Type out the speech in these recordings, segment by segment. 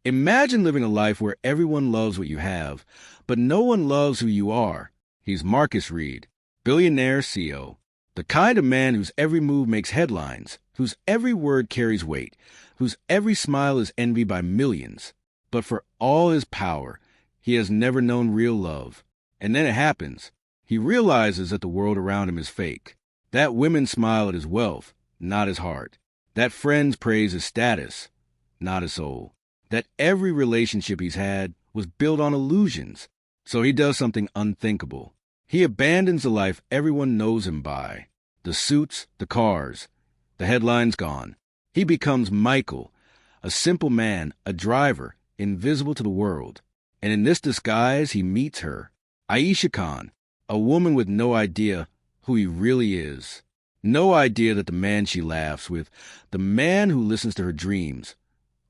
Imagine living a life where everyone loves what you have, but no one loves who you are. He's Marcus Reed, billionaire CEO. The kind of man whose every move makes headlines, whose every word carries weight, whose every smile is envied by millions. But for all his power, he has never known real love. And then it happens. He realizes that the world around him is fake. That women smile at his wealth, not his heart. That friends praise his status, not his soul. That every relationship he's had was built on illusions. So he does something unthinkable. He abandons the life everyone knows him by. The suits, the cars, the headlines gone. He becomes Michael, a simple man, a driver, invisible to the world. And in this disguise, he meets her, Aisha Khan, a woman with no idea who he really is. No idea that the man she laughs with, the man who listens to her dreams,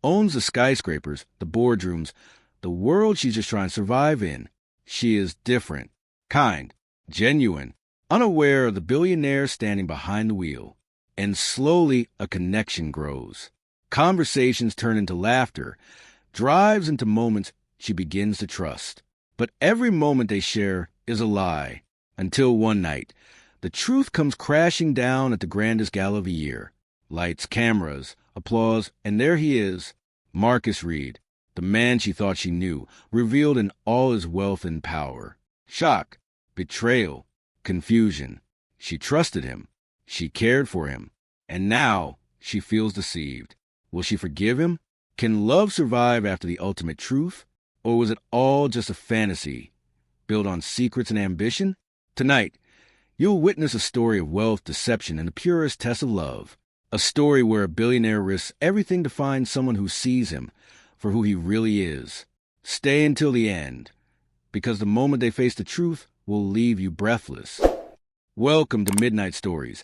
owns the skyscrapers, the boardrooms, the world she's just trying to survive in. She is different, kind, genuine, unaware of the billionaire standing behind the wheel. And slowly a connection grows. Conversations turn into laughter, drives into moments she begins to trust. But every moment they share is a lie. Until one night, the truth comes crashing down at the grandest gala of the year. Lights, cameras, applause, and there he is, Marcus Reed, the man she thought she knew, revealed in all his wealth and power. Shock, betrayal, confusion. She trusted him. She cared for him. And now she feels deceived. Will she forgive him? Can love survive after the ultimate truth? Or was it all just a fantasy, built on secrets and ambition? Tonight, you'll witness a story of wealth, deception, and the purest test of love. A story where a billionaire risks everything to find someone who sees him for who he really is. Stay until the end, because the moment they face the truth will leave you breathless. Welcome to Midnight Stories,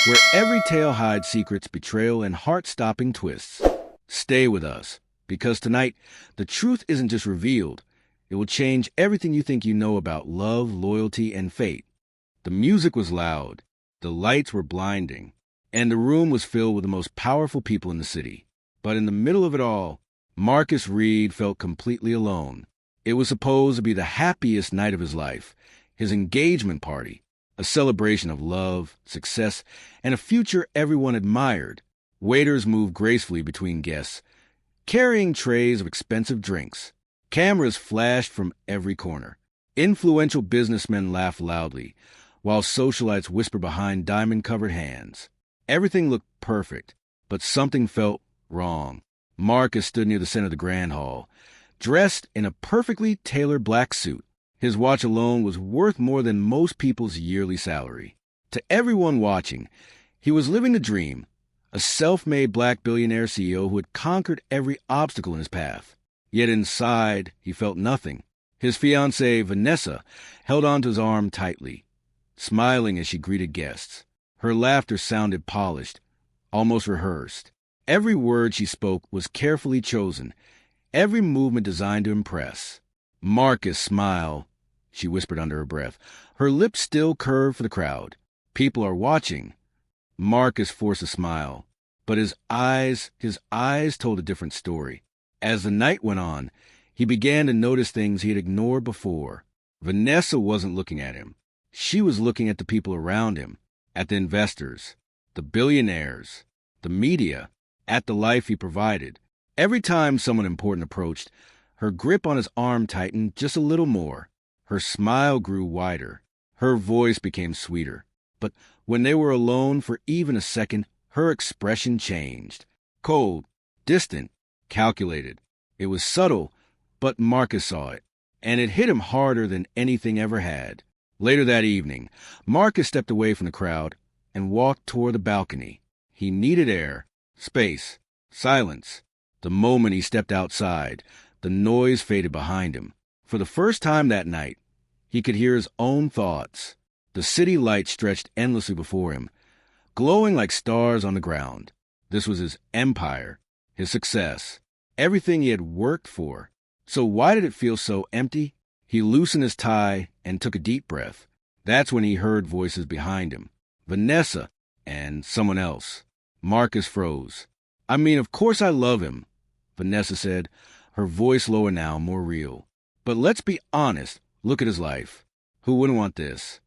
where every tale hides secrets, betrayal, and heart-stopping twists. Stay with us, because tonight, the truth isn't just revealed. It will change everything you think you know about love, loyalty, and fate. The music was loud, the lights were blinding, and the room was filled with the most powerful people in the city. But in the middle of it all, Marcus Reed felt completely alone. It was supposed to be the happiest night of his life, his engagement party, a celebration of love, success, and a future everyone admired. Waiters moved gracefully between guests, carrying trays of expensive drinks. Cameras flashed from every corner. Influential businessmen laughed loudly, while socialites whispered behind diamond-covered hands. Everything looked perfect, but something felt wrong. Marcus stood near the center of the grand hall, dressed in a perfectly tailored black suit. His watch alone was worth more than most people's yearly salary. To everyone watching, he was living the dream, a self-made black billionaire CEO who had conquered every obstacle in his path. Yet inside, he felt nothing. His fiancée, Vanessa, held onto his arm tightly, smiling as she greeted guests. Her laughter sounded polished, almost rehearsed. Every word she spoke was carefully chosen, every movement designed to impress. Marcus, smile, she whispered under her breath, her lips still curved for the crowd. People are watching. Marcus forced a smile, but his eyes told a different story. As the night went on, he began to notice things he had ignored before. Vanessa wasn't looking at him. She was looking at the people around him, at the investors, the billionaires, the media, at the life he provided. Every time someone important approached, her grip on his arm tightened just a little more. Her smile grew wider. Her voice became sweeter. But when they were alone for even a second, her expression changed. Cold, distant, calculated. It was subtle, but Marcus saw it, and it hit him harder than anything ever had. Later that evening, Marcus stepped away from the crowd and walked toward the balcony. He needed air, space, silence. The moment he stepped outside, the noise faded behind him. For the first time that night, he could hear his own thoughts. The city lights stretched endlessly before him, glowing like stars on the ground. This was his empire, his success, everything he had worked for. So why did it feel so empty? He loosened his tie and took a deep breath. That's when he heard voices behind him. Vanessa and someone else. Marcus froze. "I mean, of course I love him," Vanessa said, her voice lower now, more real. But let's be honest, look at his life. Who wouldn't want this?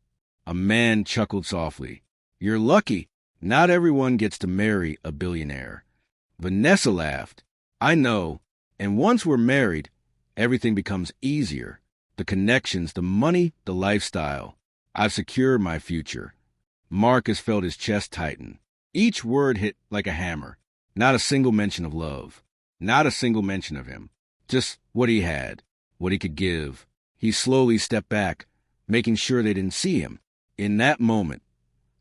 A man chuckled softly. You're lucky. Not everyone gets to marry a billionaire. Vanessa laughed. I know. And once we're married, everything becomes easier. The connections, the money, the lifestyle. I've secured my future. Marcus felt his chest tighten. Each word hit like a hammer. Not a single mention of love. Not a single mention of him. Just what he had, what he could give. He slowly stepped back, making sure they didn't see him. In that moment,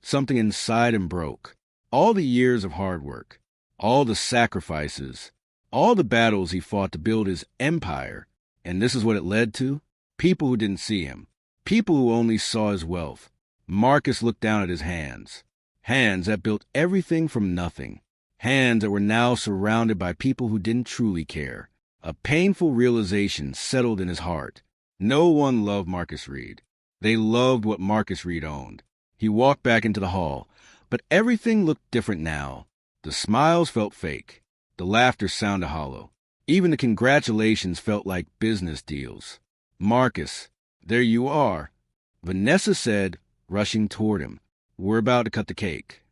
something inside him broke. All the years of hard work, all the sacrifices, all the battles he fought to build his empire. And this is what it led to? People who didn't see him. People who only saw his wealth. Marcus looked down at his hands. Hands that built everything from nothing. Hands that were now surrounded by people who didn't truly care. A painful realization settled in his heart. No one loved Marcus Reed. They loved what Marcus Reed owned. He walked back into the hall, but everything looked different now. The smiles felt fake. The laughter sounded hollow. Even the congratulations felt like business deals. Marcus, there you are, Vanessa said, rushing toward him. We're about to cut the cake.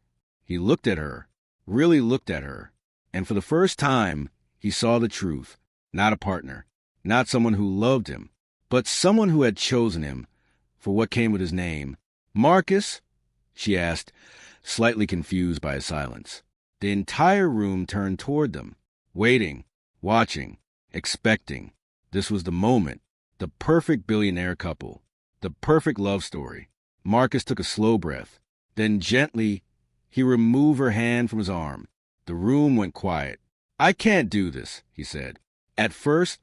He looked at her, really looked at her, and for the first time, he saw the truth. Not a partner, not someone who loved him, but someone who had chosen him for what came with his name. Marcus? She asked, slightly confused by his silence. The entire room turned toward them, waiting, watching, expecting. This was the moment, the perfect billionaire couple, the perfect love story. Marcus took a slow breath. Then gently, he removed her hand from his arm. The room went quiet. I can't do this, he said. At first,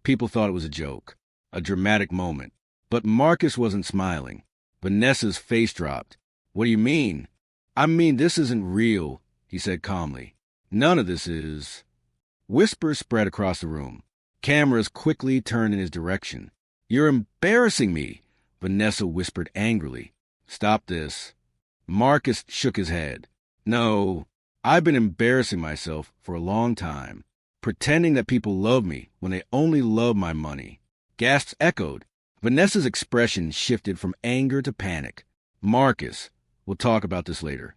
people thought it was a joke, a dramatic moment. But Marcus wasn't smiling. Vanessa's face dropped. What do you mean? I mean, this isn't real, he said calmly. None of this is. Whispers spread across the room. Cameras quickly turned in his direction. You're embarrassing me, Vanessa whispered angrily. Stop this. Marcus shook his head. No, I've been embarrassing myself for a long time, pretending that people love me when they only love my money. Gasps echoed. Vanessa's expression shifted from anger to panic. Marcus, we'll talk about this later.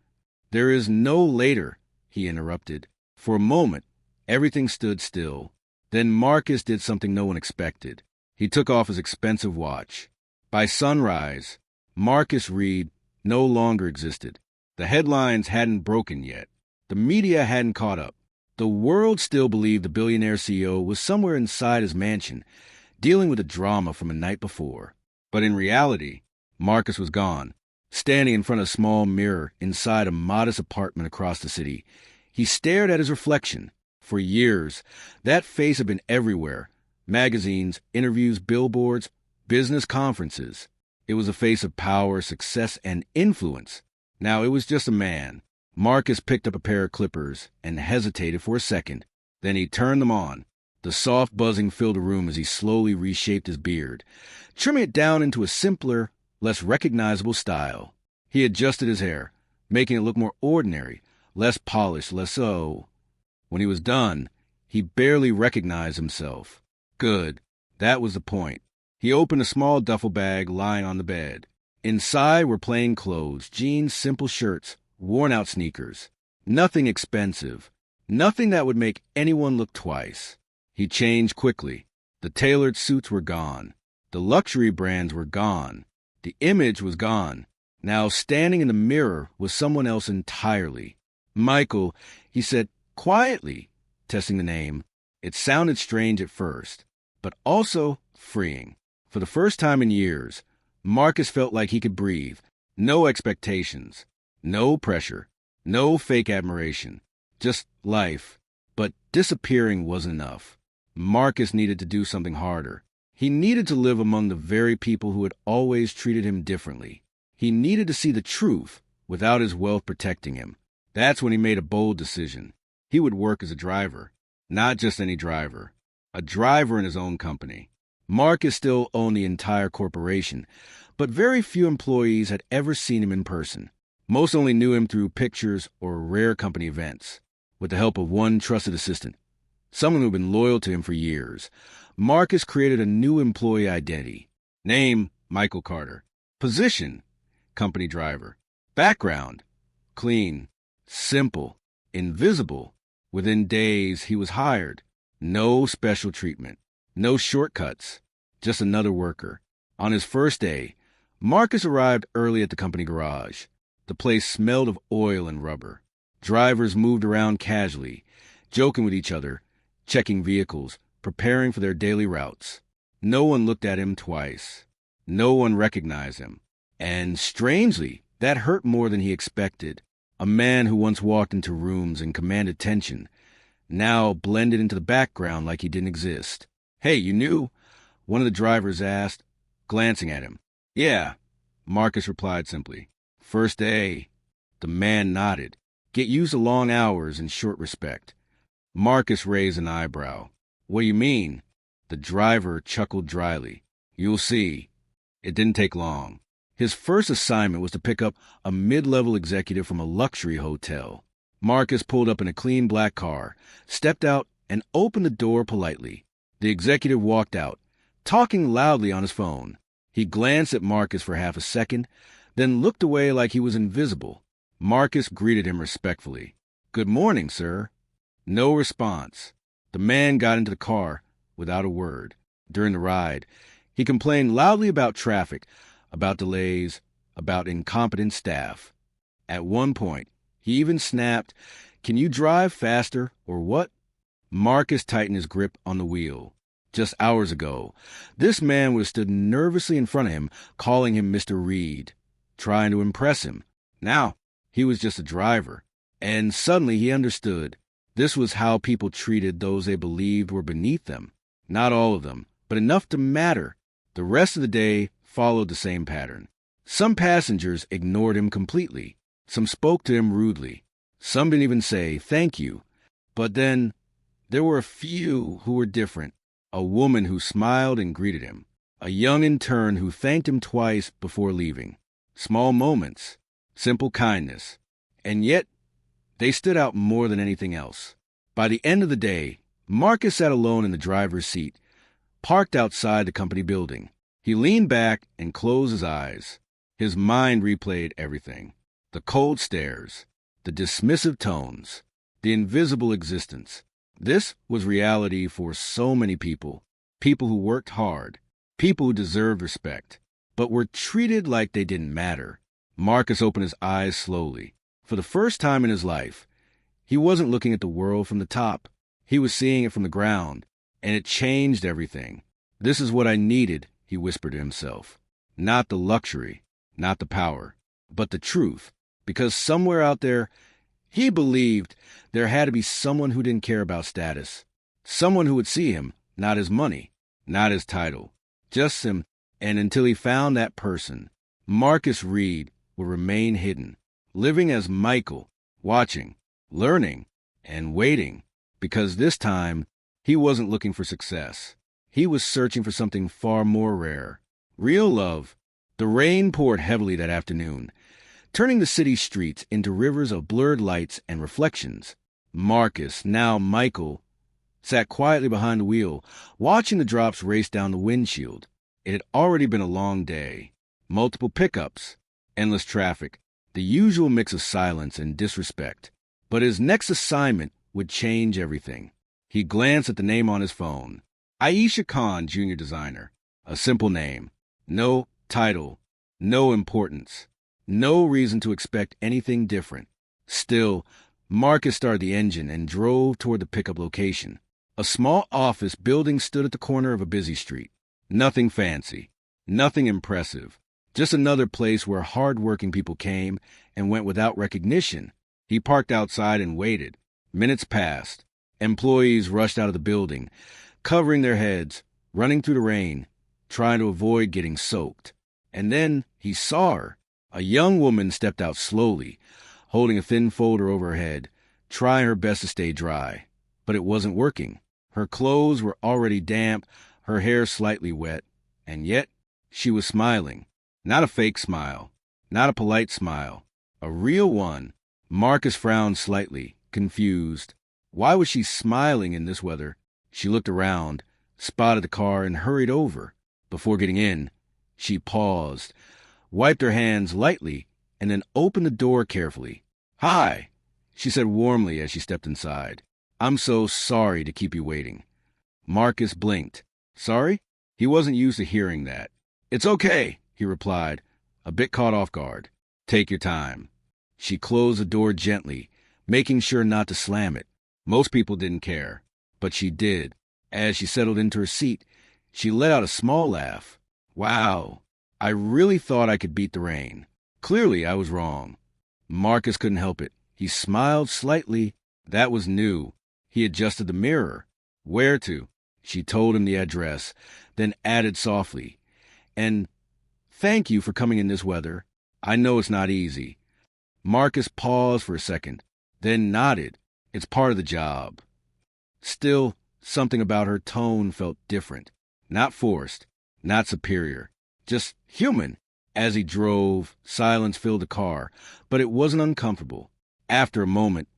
There is no later, he interrupted. For a moment, everything stood still. Then Marcus did something no one expected. He took off his expensive watch. By sunrise, Marcus Reed no longer existed. The headlines hadn't broken yet. The media hadn't caught up. The world still believed the billionaire CEO was somewhere inside his mansion, dealing with the drama from a night before. But in reality, Marcus was gone, standing in front of a small mirror inside a modest apartment across the city. He stared at his reflection. For years, that face had been everywhere. Magazines, interviews, billboards, business conferences. It was a face of power, success, and influence. Now it was just a man. Marcus picked up a pair of clippers and hesitated for a second. Then he turned them on. The soft buzzing filled the room as he slowly reshaped his beard, trimming it down into a simpler, less recognizable style. He adjusted his hair, making it look more ordinary, less polished, less so. When he was done, he barely recognized himself. Good. That was the point. He opened a small duffel bag lying on the bed. Inside were plain clothes, jeans, simple shirts, worn-out sneakers. Nothing expensive. Nothing that would make anyone look twice. He changed quickly. The tailored suits were gone. The luxury brands were gone. The image was gone. Now standing in the mirror was someone else entirely. Michael, he said quietly, testing the name. It sounded strange at first, but also freeing. For the first time in years, Marcus felt like he could breathe. No expectations, no pressure, no fake admiration, just life. But disappearing wasn't enough. Marcus needed to do something harder. He needed to live among the very people who had always treated him differently. He needed to see the truth without his wealth protecting him. That's when he made a bold decision. He would work as a driver, not just any driver, a driver in his own company. Marcus still owned the entire corporation, but very few employees had ever seen him in person. Most only knew him through pictures or rare company events. With the help of one trusted assistant, someone who'd been loyal to him for years. Marcus created a new employee identity. Name, Michael Carter. Position, company driver. Background, clean, simple, invisible. Within days, he was hired. No special treatment, no shortcuts, just another worker. On his first day, Marcus arrived early at the company garage. The place smelled of oil and rubber. Drivers moved around casually, joking with each other, checking vehicles, preparing for their daily routes. No one looked at him twice. No one recognized him. And strangely, that hurt more than he expected. A man who once walked into rooms and commanded attention now blended into the background like he didn't exist. "Hey, you knew?" one of the drivers asked, glancing at him. "Yeah," Marcus replied simply. "First day." The man nodded. "Get used to long hours and short respect." Marcus raised an eyebrow. "What do you mean?" The driver chuckled dryly. "You'll see." It didn't take long. His first assignment was to pick up a mid-level executive from a luxury hotel. Marcus pulled up in a clean black car, stepped out, and opened the door politely. The executive walked out, talking loudly on his phone. He glanced at Marcus for half a second, then looked away like he was invisible. Marcus greeted him respectfully. "Good morning, sir." No response. The man got into the car without a word. During the ride, he complained loudly about traffic, about delays, about incompetent staff. At one point, he even snapped, "Can you drive faster, or what?" Marcus tightened his grip on the wheel. Just hours ago, this man would have stood nervously in front of him, calling him Mr. Reed, trying to impress him. Now, he was just a driver. And suddenly he understood. This was how people treated those they believed were beneath them. Not all of them, but enough to matter. The rest of the day followed the same pattern. Some passengers ignored him completely. Some spoke to him rudely. Some didn't even say thank you. But then there were a few who were different. A woman who smiled and greeted him. A young intern who thanked him twice before leaving. Small moments. Simple kindness. And yet, they stood out more than anything else. By the end of the day, Marcus sat alone in the driver's seat, parked outside the company building. He leaned back and closed his eyes. His mind replayed everything. The cold stares, the dismissive tones, the invisible existence. This was reality for so many people. People who worked hard, people who deserved respect, but were treated like they didn't matter. Marcus opened his eyes slowly. For the first time in his life, he wasn't looking at the world from the top. He was seeing it from the ground, and it changed everything. "This is what I needed," he whispered to himself. Not the luxury, not the power, but the truth. Because somewhere out there, he believed there had to be someone who didn't care about status. Someone who would see him, not his money, not his title, just him. And until he found that person, Marcus Reed would remain hidden, living as Michael, watching, learning, and waiting. Because this time, he wasn't looking for success. He was searching for something far more rare. Real love. The rain poured heavily that afternoon, turning the city streets into rivers of blurred lights and reflections. Marcus, now Michael, sat quietly behind the wheel, watching the drops race down the windshield. It had already been a long day. Multiple pickups, endless traffic, the usual mix of silence and disrespect. But his next assignment would change everything. He glanced at the name on his phone. Aisha Khan, junior designer. A simple name. No title. No importance. No reason to expect anything different. Still, Marcus started the engine and drove toward the pickup location. A small office building stood at the corner of a busy street. Nothing fancy. Nothing impressive. Just another place where hard-working people came and went without recognition. He parked outside and waited. Minutes passed. Employees rushed out of the building, covering their heads, running through the rain, trying to avoid getting soaked. And then he saw her. A young woman stepped out slowly, holding a thin folder over her head, trying her best to stay dry. But it wasn't working. Her clothes were already damp, her hair slightly wet, and yet she was smiling. Not a fake smile, not a polite smile, a real one. Marcus frowned slightly, confused. Why was she smiling in this weather? She looked around, spotted the car, and hurried over. Before getting in, she paused, wiped her hands lightly, and then opened the door carefully. "Hi," she said warmly as she stepped inside. "I'm so sorry to keep you waiting." Marcus blinked. Sorry? He wasn't used to hearing that. "It's okay," he replied, a bit caught off guard. "Take your time." She closed the door gently, making sure not to slam it. Most people didn't care, but she did. As she settled into her seat, she let out a small laugh. "Wow, I really thought I could beat the rain. Clearly, I was wrong." Marcus couldn't help it. He smiled slightly. That was new. He adjusted the mirror. "Where to?" She told him the address, then added softly, "And thank you for coming in this weather. I know it's not easy." Marcus paused for a second, then nodded. "It's part of the job." Still, something about her tone felt different. Not forced, not superior, just human. As he drove, silence filled the car, but it wasn't uncomfortable. After a moment,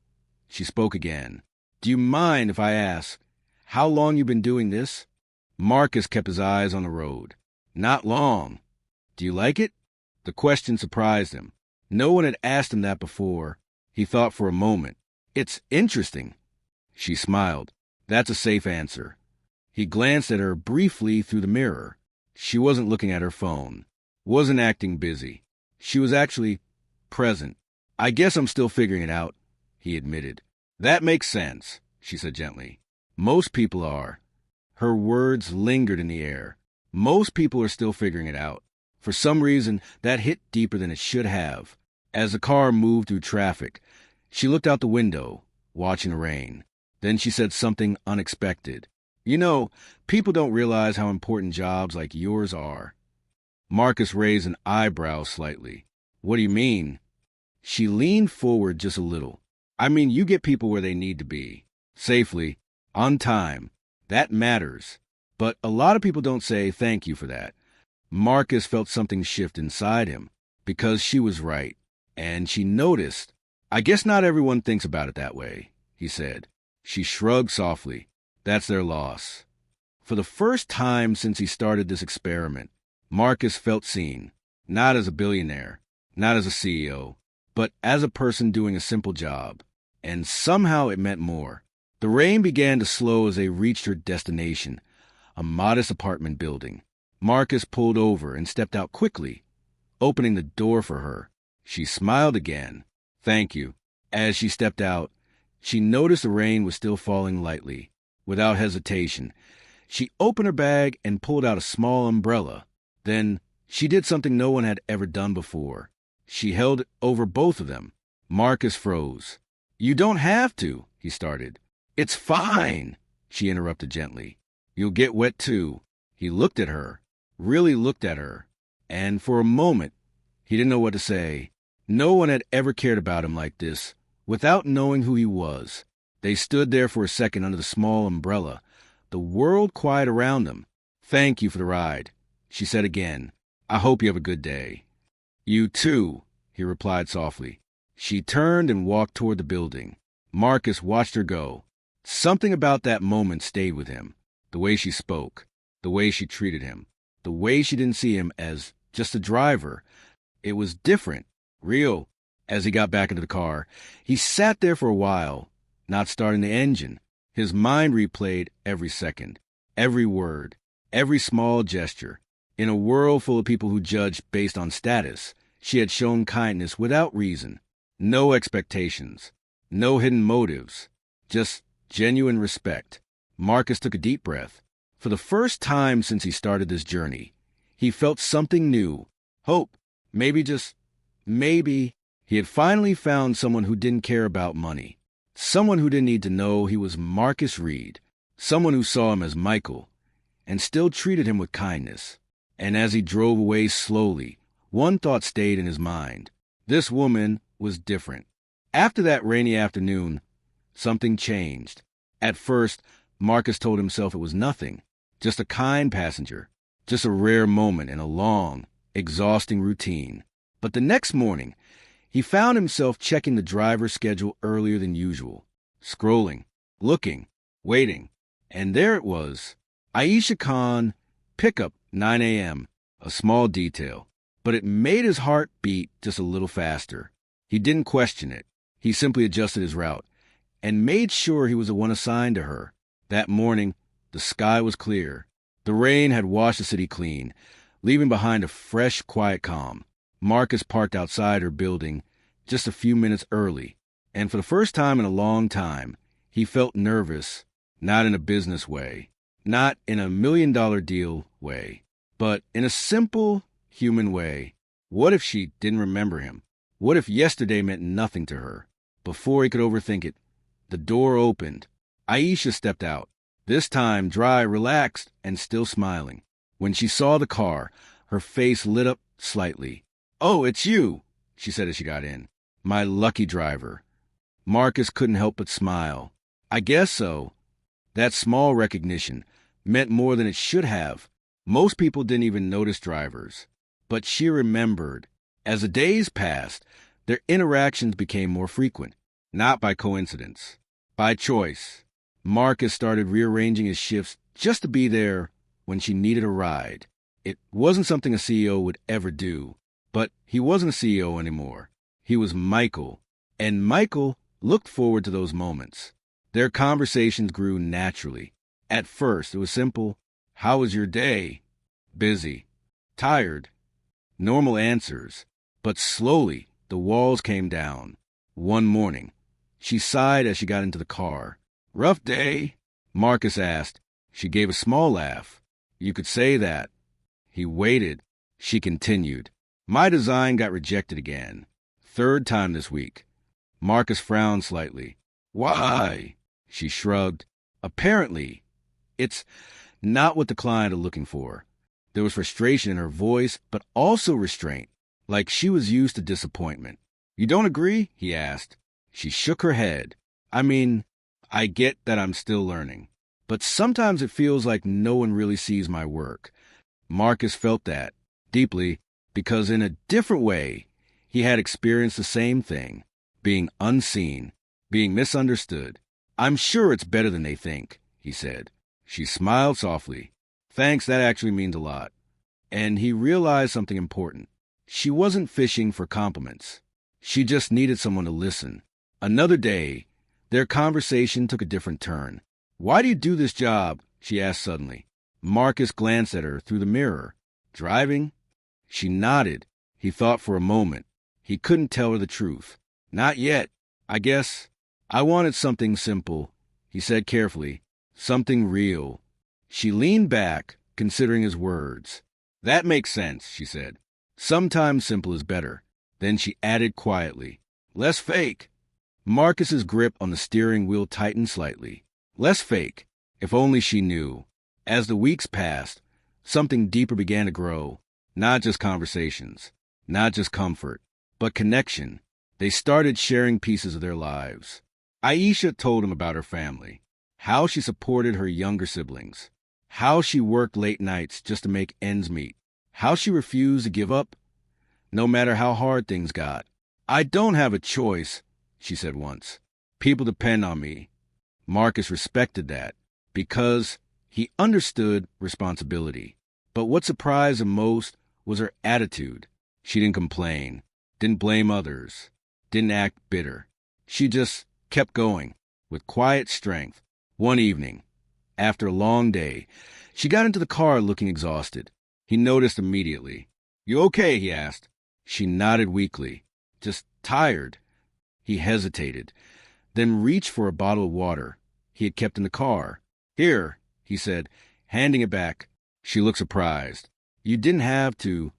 she spoke again. "Do you mind if I ask how long you've been doing this?" Marcus kept his eyes on the road. "Not long." "Do you like it?" The question surprised him. No one had asked him that before. He thought for a moment. "It's interesting." She smiled. "That's a safe answer." He glanced at her briefly through the mirror. She wasn't looking at her phone, wasn't acting busy. She was actually present. "I guess I'm still figuring it out," he admitted. "That makes sense," she said gently. "Most people are." Her words lingered in the air. Most people are still figuring it out. For some reason, that hit deeper than it should have. As the car moved through traffic, she looked out the window, watching the rain. Then she said something unexpected. "You know, people don't realize how important jobs like yours are." Marcus raised an eyebrow slightly. "What do you mean?" She leaned forward just a little. "I mean, you get people where they need to be. Safely. On time. That matters. But a lot of people don't say thank you for that." Marcus felt something shift inside him, because she was right. And she noticed. "I guess not everyone thinks about it that way," he said. She shrugged softly. "That's their loss." For the first time since he started this experiment, Marcus felt seen, not as a billionaire, not as a CEO, but as a person doing a simple job. And somehow it meant more. The rain began to slow as they reached her destination, a modest apartment building. Marcus pulled over and stepped out quickly, opening the door for her. She smiled again. "Thank you." As she stepped out, she noticed the rain was still falling lightly. Without hesitation, she opened her bag and pulled out a small umbrella. Then she did something no one had ever done before. She held it over both of them. Marcus froze. "You don't have to," he started. "It's fine," she interrupted gently. "You'll get wet too." He looked at her, really looked at her, and for a moment, he didn't know what to say. No one had ever cared about him like this, without knowing who he was. They stood there for a second under the small umbrella, the world quiet around them. "Thank you for the ride," she said again. "I hope you have a good day." "You too," he replied softly. She turned and walked toward the building. Marcus watched her go. Something about that moment stayed with him. The way she spoke, the way she treated him, the way she didn't see him as just a driver. It was different, real. As he got back into the car, he sat there for a while, not starting the engine. His mind replayed every second, every word, every small gesture. In a world full of people who judged based on status, she had shown kindness without reason. No expectations, no hidden motives, just genuine respect. Marcus took a deep breath. For the first time since he started this journey, he felt something new. Hope. Maybe just maybe he had finally found someone who didn't care about money. Someone who didn't need to know he was Marcus Reed. Someone who saw him as Michael and still treated him with kindness. And as he drove away slowly, one thought stayed in his mind. This woman was different. After that rainy afternoon, something changed. At first, Marcus told himself it was nothing, just a kind passenger, just a rare moment in a long, exhausting routine. But the next morning, he found himself checking the driver's schedule earlier than usual. Scrolling, looking, waiting. And there it was. Aisha Khan, pickup, 9 a.m., a small detail. But it made his heart beat just a little faster. He didn't question it. He simply adjusted his route and made sure he was the one assigned to her. That morning, the sky was clear. The rain had washed the city clean, leaving behind a fresh, quiet calm. Marcus parked outside her building just a few minutes early, and for the first time in a long time, he felt nervous, not in a business way, not in a $1 million deal way, but in a simple, human way. What if she didn't remember him? What if yesterday meant nothing to her? Before he could overthink it, the door opened. Aisha stepped out, this time dry, relaxed, and still smiling. When she saw the car, her face lit up slightly. "Oh, it's you," she said as she got in. "My lucky driver." Marcus couldn't help but smile. I guess so. That small recognition meant more than it should have. Most people didn't even notice drivers. But she remembered. As the days passed, their interactions became more frequent, not by coincidence, by choice. Marcus started rearranging his shifts just to be there when she needed a ride. It wasn't something a CEO would ever do, but he wasn't a CEO anymore. He was Michael, and Michael looked forward to those moments. Their conversations grew naturally. At first, it was simple. "How was your day?" "Busy." "Tired." Normal answers. But slowly, the walls came down. One morning, she sighed as she got into the car. "Rough day?" Marcus asked. She gave a small laugh. "You could say that." He waited. She continued. "My design got rejected again. Third time this week." Marcus frowned slightly. "Why?" She shrugged. "Apparently, it's not what the client are looking for." There was frustration in her voice, but also restraint, like she was used to disappointment. "You don't agree?" he asked. She shook her head. "I mean, I get that I'm still learning, but sometimes it feels like no one really sees my work." Marcus felt that deeply because in a different way, he had experienced the same thing, being unseen, being misunderstood. "I'm sure it's better than they think," he said. She smiled softly. "Thanks, that actually means a lot." And he realized something important. She wasn't fishing for compliments. She just needed someone to listen. Another day, their conversation took a different turn. "Why do you do this job?" she asked suddenly. Marcus glanced at her through the mirror. "Driving?" She nodded. He thought for a moment. He couldn't tell her the truth. "Not yet. I guess I wanted something simple," he said carefully. "Something real." She leaned back, considering his words. "That makes sense," she said. "Sometimes simple is better." Then she added quietly, "Less fake." Marcus's grip on the steering wheel tightened slightly. Less fake. If only she knew. As the weeks passed, something deeper began to grow. Not just conversations, not just comfort, but connection. They started sharing pieces of their lives. Aisha told him about her family, how she supported her younger siblings, how she worked late nights just to make ends meet, how she refused to give up, no matter how hard things got. "I don't have a choice," she said once. "People depend on me." Marcus respected that because he understood responsibility. But what surprised him most was her attitude. She didn't complain, didn't blame others, didn't act bitter. She just kept going with quiet strength. One evening, after a long day, she got into the car looking exhausted. He noticed immediately. "You okay?" he asked. She nodded weakly. "Just tired." He hesitated, then reached for a bottle of water he had kept in the car. "Here," he said, handing it back. She looked surprised. "You didn't have to."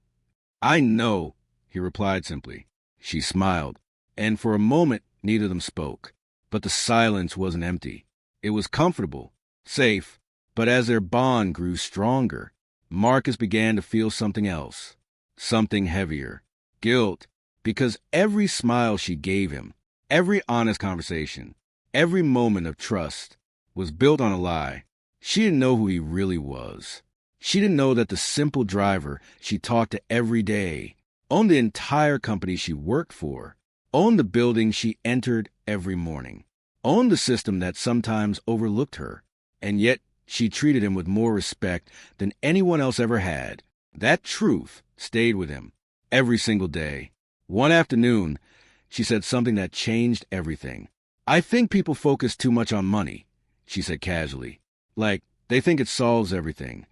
"I know," he replied simply. She smiled, and for a moment neither of them spoke. But the silence wasn't empty. It was comfortable, safe, but as their bond grew stronger, Marcus began to feel something else, something heavier. Guilt, because every smile she gave him, every honest conversation, every moment of trust was built on a lie. She didn't know who he really was. She didn't know that the simple driver she talked to every day owned the entire company she worked for, owned the building she entered every morning. owned the system that sometimes overlooked her, and yet she treated him with more respect than anyone else ever had. That truth stayed with him every single day. One afternoon, she said something that changed everything. "I think people focus too much on money," she said casually. "Like, they think it solves everything."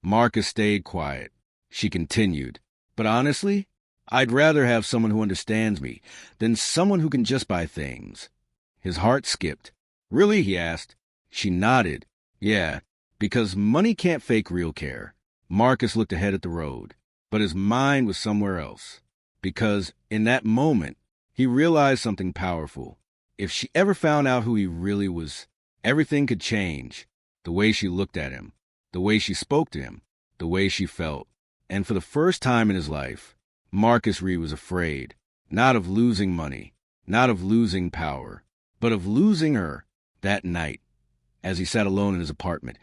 Marcus stayed quiet. She continued, "But honestly, I'd rather have someone who understands me than someone who can just buy things." His heart skipped. "Really?" he asked. She nodded. "Yeah, because money can't fake real care." Marcus looked ahead at the road, but his mind was somewhere else. Because in that moment, he realized something powerful. If she ever found out who he really was, everything could change. The way she looked at him, the way she spoke to him, the way she felt. And for the first time in his life, Marcus Reed was afraid, not of losing money, not of losing power, but of losing her. That night, as he sat alone in his apartment,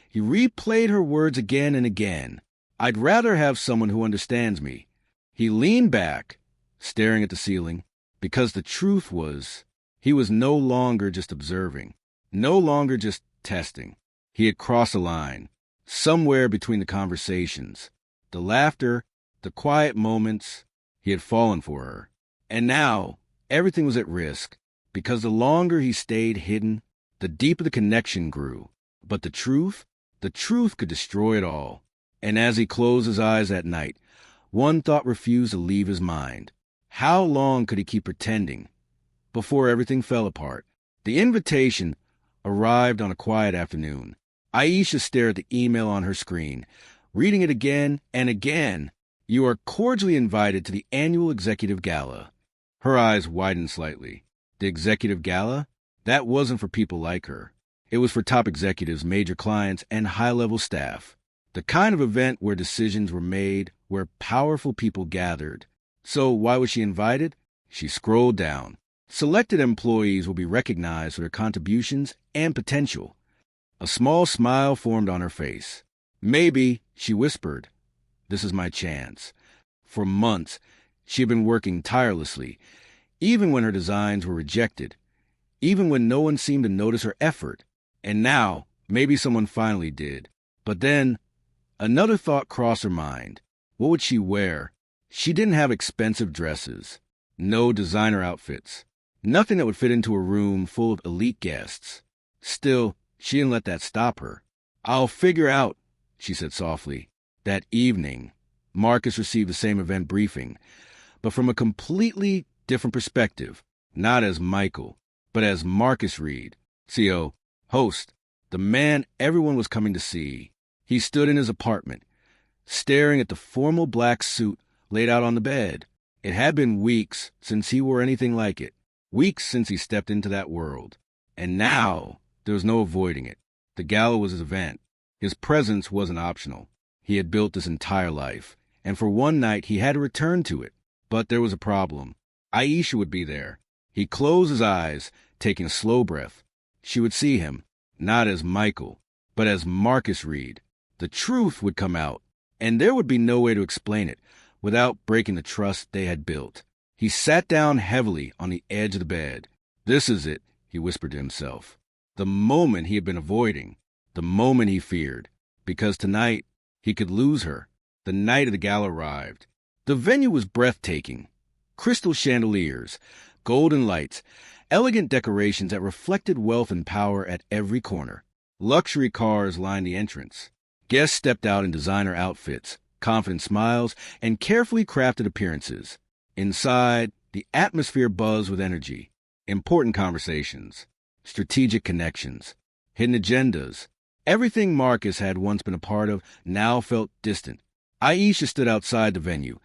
he replayed her words again and again. "I'd rather have someone who understands me." He leaned back, staring at the ceiling, because the truth was, he was no longer just observing, no longer just testing. He had crossed a line, somewhere between the conversations, the laughter, the quiet moments. He had fallen for her. And now, everything was at risk, because the longer he stayed hidden, the deeper the connection grew. But the truth could destroy it all. And as he closed his eyes that night, one thought refused to leave his mind. How long could he keep pretending before everything fell apart? The invitation arrived on a quiet afternoon. Aisha stared at the email on her screen, reading it again and again. "You are cordially invited to the annual executive gala." Her eyes widened slightly. The executive gala? That wasn't for people like her. It was for top executives, major clients, and high-level staff. The kind of event where decisions were made, where powerful people gathered. So why was she invited? She scrolled down. Selected employees will be recognized for their contributions and potential. A small smile formed on her face. "Maybe," she whispered, "this is my chance." For months, she had been working tirelessly, even when her designs were rejected, even when no one seemed to notice her effort. And now, maybe someone finally did. But then, another thought crossed her mind. What would she wear? She didn't have expensive dresses, no designer outfits, nothing that would fit into a room full of elite guests. Still, she didn't let that stop her. "I'll figure out," she said softly. That evening, Marcus received the same event briefing, but from a completely different perspective, not as Michael, but as Marcus Reed, CO, host, the man everyone was coming to see. He stood in his apartment, staring at the formal black suit laid out on the bed. It had been weeks since he wore anything like it, weeks since he stepped into that world. And now, there was no avoiding it. The gala was his event. His presence wasn't optional. He had built this entire life, and for one night he had to return to it. But there was a problem. Aisha would be there. He closed his eyes, taking a slow breath. She would see him, not as Michael, but as Marcus Reed. The truth would come out, and there would be no way to explain it without breaking the trust they had built. He sat down heavily on the edge of the bed. This is it, he whispered to himself. The moment he had been avoiding, the moment he feared, because tonight he could lose her. The night of the gala arrived. The venue was breathtaking. Crystal chandeliers, golden lights, elegant decorations that reflected wealth and power at every corner. Luxury cars lined the entrance. Guests stepped out in designer outfits, confident smiles, and carefully crafted appearances. Inside, the atmosphere buzzed with energy. Important conversations, strategic connections, hidden agendas. Everything Marcus had once been a part of now felt distant. Aisha stood outside the venue,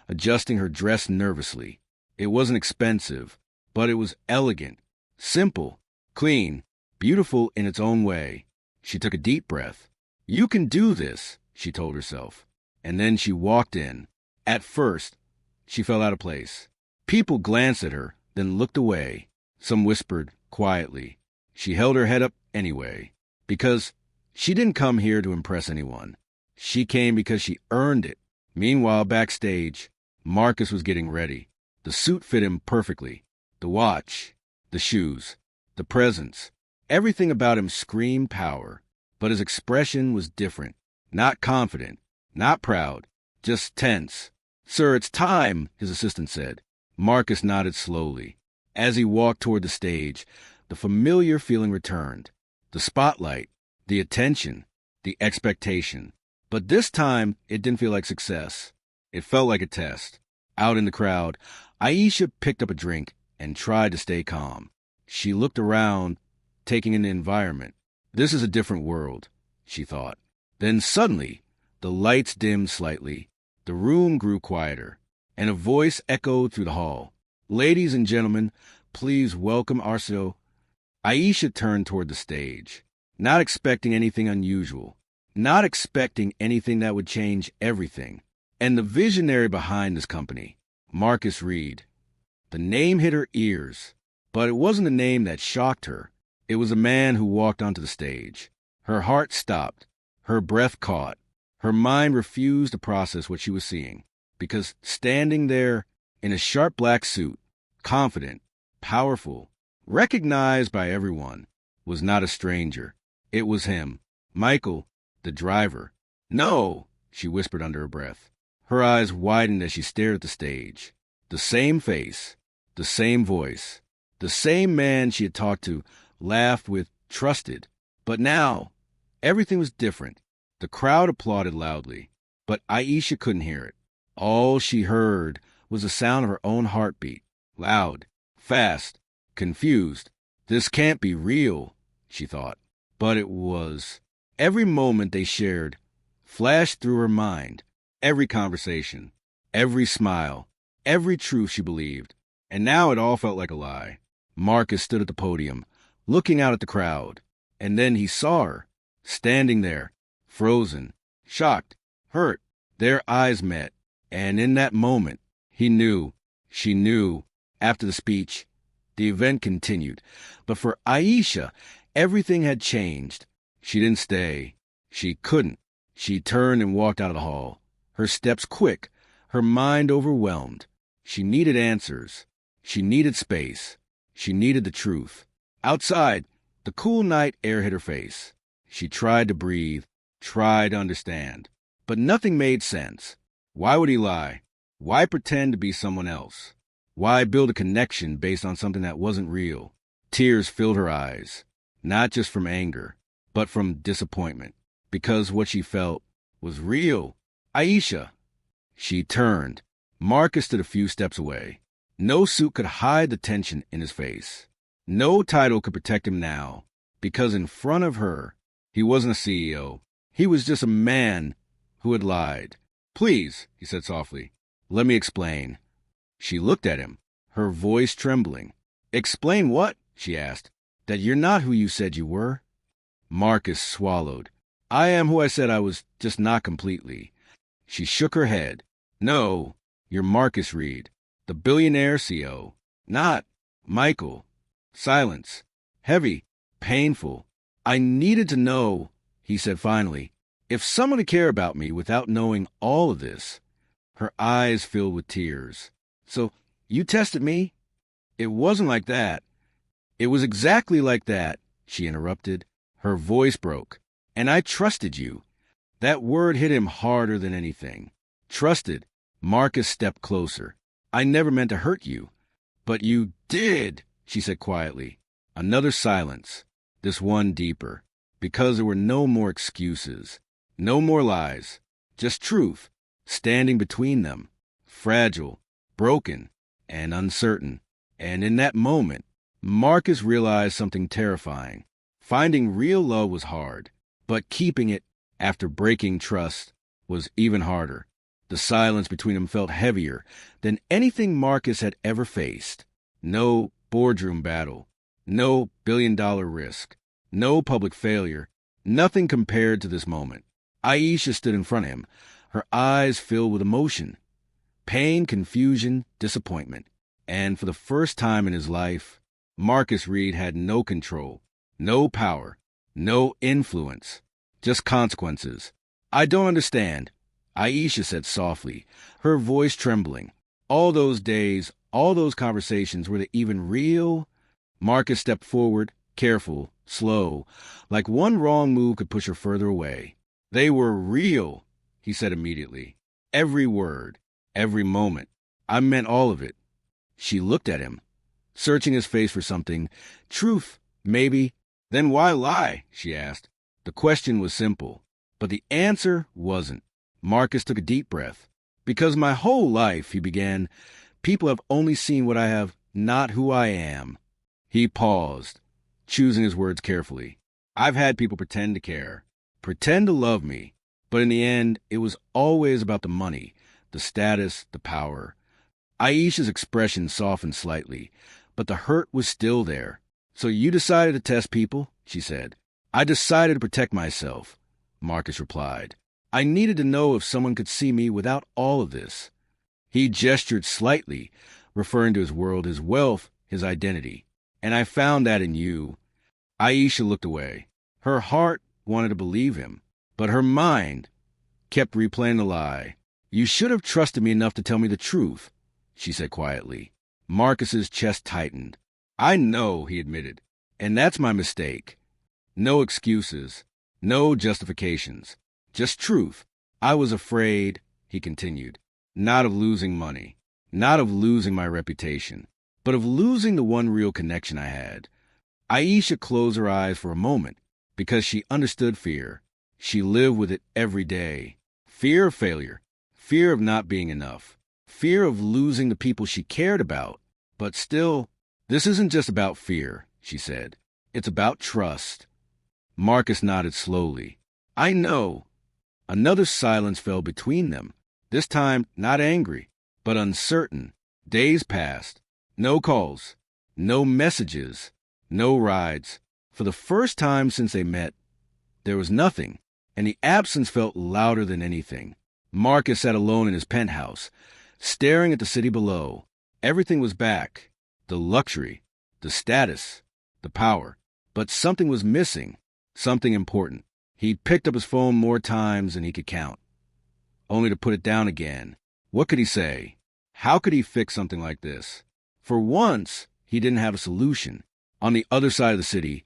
adjusting her dress nervously. It wasn't expensive, but it was elegant, simple, clean, beautiful in its own way. She took a deep breath. "You can do this," she told herself. And then she walked in. At first, she felt out of place. People glanced at her, then looked away. Some whispered quietly. She held her head up anyway, because she didn't come here to impress anyone. She came because she earned it. Meanwhile, backstage, Marcus was getting ready. The suit fit him perfectly. The watch, the shoes, the presence. Everything about him screamed power, but his expression was different. Not confident, not proud, just tense. "Sir, it's time," his assistant said. Marcus nodded slowly. As he walked toward the stage, the familiar feeling returned. The spotlight, the attention, the expectation. But this time, it didn't feel like success. It felt like a test. Out in the crowd, Aisha picked up a drink and tried to stay calm. She looked around, taking in the environment. This is a different world, she thought. Then suddenly, the lights dimmed slightly, the room grew quieter, and a voice echoed through the hall. "Ladies and gentlemen, please welcome Arcio." Aisha turned toward the stage, not expecting anything unusual, not expecting anything that would change everything. And the visionary behind this company, Marcus Reed. The name hit her ears, but it wasn't a name that shocked her. It was a man who walked onto the stage. Her heart stopped, her breath caught. Her mind refused to process what she was seeing, because standing there in a sharp black suit, confident, powerful, recognized by everyone, was not a stranger. It was him, Michael, the driver. "No," she whispered under her breath. Her eyes widened as she stared at the stage. The same face, the same voice, the same man she had talked to, laughed with, trusted. But now, everything was different. The crowd applauded loudly, but Aisha couldn't hear it. All she heard was the sound of her own heartbeat, loud, fast, confused. "This can't be real," she thought. But it was. Every moment they shared flashed through her mind. Every conversation, every smile, every truth she believed. And now it all felt like a lie. Marcus stood at the podium, looking out at the crowd. And then he saw her, standing there, frozen, shocked, hurt. Their eyes met. And in that moment, he knew, she knew. After the speech, the event continued. But for Aisha, everything had changed. She didn't stay. She couldn't. She turned and walked out of the hall. Her steps quick, her mind overwhelmed. She needed answers. She needed space. She needed the truth. Outside, the cool night air hit her face. She tried to breathe, tried to understand. But nothing made sense. Why would he lie? Why pretend to be someone else? Why build a connection based on something that wasn't real? Tears filled her eyes, not just from anger, but from disappointment, because what she felt was real. "Aisha." She turned. Marcus stood a few steps away. No suit could hide the tension in his face. No title could protect him now, because in front of her, he wasn't a CEO. He was just a man who had lied. "Please," he said softly, "let me explain." She looked at him, her voice trembling. "Explain what?" she asked. "That you're not who you said you were?" Marcus swallowed. "I am who I said I was, just not completely." She shook her head. "No, you're Marcus Reed, the billionaire CEO. Not Michael." Silence. Heavy. Painful. "I needed to know," he said finally, "if someone could care about me without knowing all of this." Her eyes filled with tears. "So, you tested me?" "It wasn't like that." "It was exactly like that," she interrupted. Her voice broke. "And I trusted you." That word hit him harder than anything. Trusted. Marcus stepped closer. "I never meant to hurt you." "But you did," she said quietly. Another silence. This one deeper. Because there were no more excuses. No more lies. Just truth. Standing between them. Fragile. Broken. And uncertain. And in that moment, Marcus realized something terrifying. Finding real love was hard. But keeping it, after breaking trust, was even harder. The silence between them felt heavier than anything Marcus had ever faced. No boardroom battle. No billion-dollar risk. No public failure. Nothing compared to this moment. Aisha stood in front of him, her eyes filled with emotion. Pain, confusion, disappointment. And for the first time in his life, Marcus Reed had no control, no power, no influence. Just consequences. "I don't understand," Aisha said softly, her voice trembling. "All those days, all those conversations, were they even real? Marcus stepped forward, careful, slow, like one wrong move could push her further away. They were real, he said immediately. Every word, every moment. I meant all of it. She looked at him, searching his face for something. Truth, maybe. Then why lie? She asked. The question was simple, but the answer wasn't. Marcus took a deep breath. Because my whole life, he began, people have only seen what I have, not who I am. He paused, choosing his words carefully. I've had people pretend to care, pretend to love me, but in the end, it was always about the money, the status, the power. Aisha's expression softened slightly, but the hurt was still there. So you decided to test people, she said. I decided to protect myself, Marcus replied. I needed to know if someone could see me without all of this. He gestured slightly, referring to his world, his wealth, his identity. And I found that in you. Aisha looked away. Her heart wanted to believe him, but her mind kept replaying the lie. You should have trusted me enough to tell me the truth, she said quietly. Marcus's chest tightened. I know, he admitted, and that's my mistake. No excuses, no justifications, just truth. I was afraid, he continued, not of losing money, not of losing my reputation, but of losing the one real connection I had. Aisha closed her eyes for a moment because she understood fear. She lived with it every day. Fear of failure, fear of not being enough, fear of losing the people she cared about. But still, this isn't just about fear, she said. It's about trust. Marcus nodded slowly. I know. Another silence fell between them, this time not angry, but uncertain. Days passed. No calls, no messages, no rides. For the first time since they met, there was nothing, and the absence felt louder than anything. Marcus sat alone in his penthouse, staring at the city below. Everything was back. The luxury, the status, the power. But something was missing, something important. He'd picked up his phone more times than he could count, only to put it down again. What could he say? How could he fix something like this? For once, he didn't have a solution. On the other side of the city,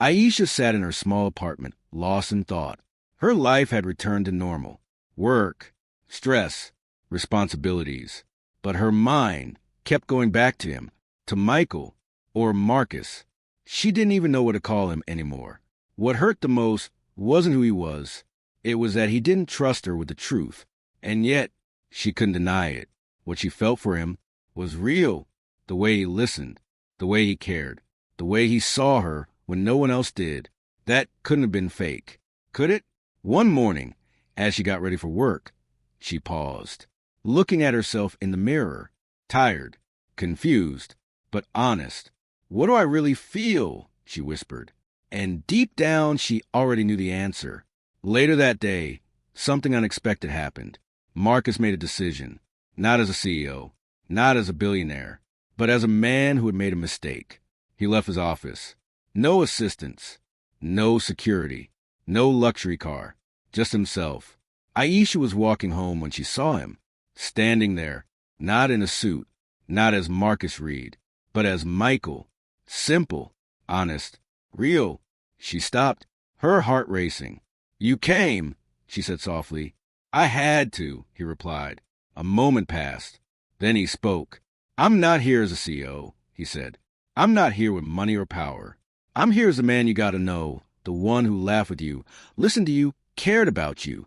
Aisha sat in her small apartment, lost in thought. Her life had returned to normal. Work, stress, responsibilities. But her mind kept going back to him, to Michael, or Marcus. She didn't even know what to call him anymore. What hurt the most wasn't who he was. It was that he didn't trust her with the truth. And yet, she couldn't deny it. What she felt for him was real. The way he listened, the way he cared, the way he saw her when no one else did. That couldn't have been fake, could it? One morning, as she got ready for work, she paused, looking at herself in the mirror, tired, confused, but honest. What do I really feel? She whispered. And deep down, she already knew the answer. Later that day, something unexpected happened. Marcus made a decision, not as a CEO, not as a billionaire, but as a man who had made a mistake. He left his office. No assistants, no security, no luxury car, just himself. Aisha was walking home when she saw him, standing there, not in a suit, not as Marcus Reed, but as Michael. Simple, honest, real. She stopped, her heart racing. You came, she said softly. I had to, he replied. A moment passed. Then he spoke. I'm not here as a CEO, he said. I'm not here with money or power. I'm here as the man you got to know, the one who laughed with you, listened to you, cared about you.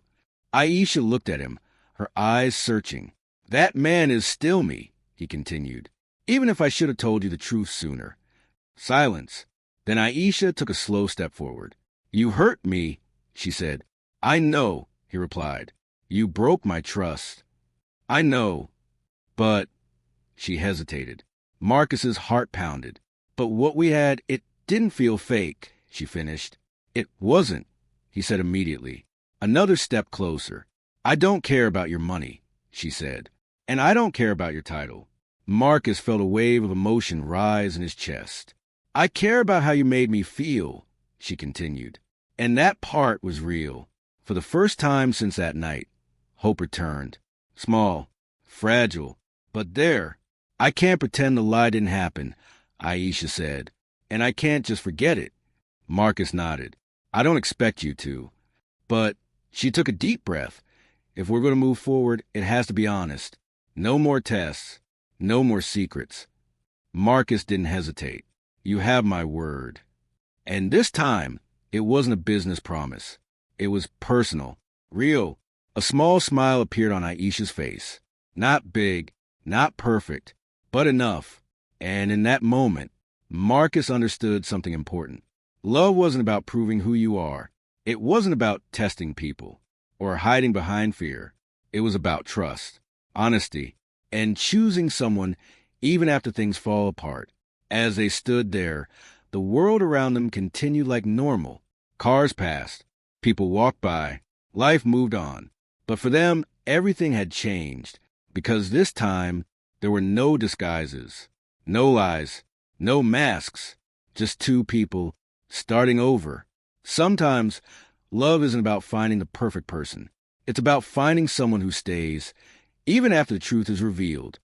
Aisha looked at him, her eyes searching. That man is still me, he continued, even if I should have told you the truth sooner. Silence. Then Aisha took a slow step forward. You hurt me, she said. I know, he replied. You broke my trust. I know, but... She hesitated. Marcus's heart pounded. But what we had, it didn't feel fake, she finished. It wasn't, he said immediately. Another step closer. I don't care about your money, she said. And I don't care about your title. Marcus felt a wave of emotion rise in his chest. I care about how you made me feel, she continued. And that part was real. For the first time since that night, hope returned. Small, fragile, but there. I can't pretend the lie didn't happen, Aisha said. and I can't just forget it. Marcus nodded. I don't expect you to. But she took a deep breath. If we're going to move forward, it has to be honest. No more tests. No more secrets. Marcus didn't hesitate. You have my word. And this time, it wasn't a business promise. It was personal, real. A small smile appeared on Aisha's face. Not big, not perfect, but enough. And in that moment, Marcus understood something important. Love wasn't about proving who you are. It wasn't about testing people or hiding behind fear. It was about trust, honesty, and choosing someone even after things fall apart. As they stood there, the world around them continued like normal. Cars passed, people walked by, life moved on. But for them, everything had changed, because this time there were no disguises, no lies, no masks, just two people starting over. Sometimes love isn't about finding the perfect person. It's about finding someone who stays, even after the truth is revealed.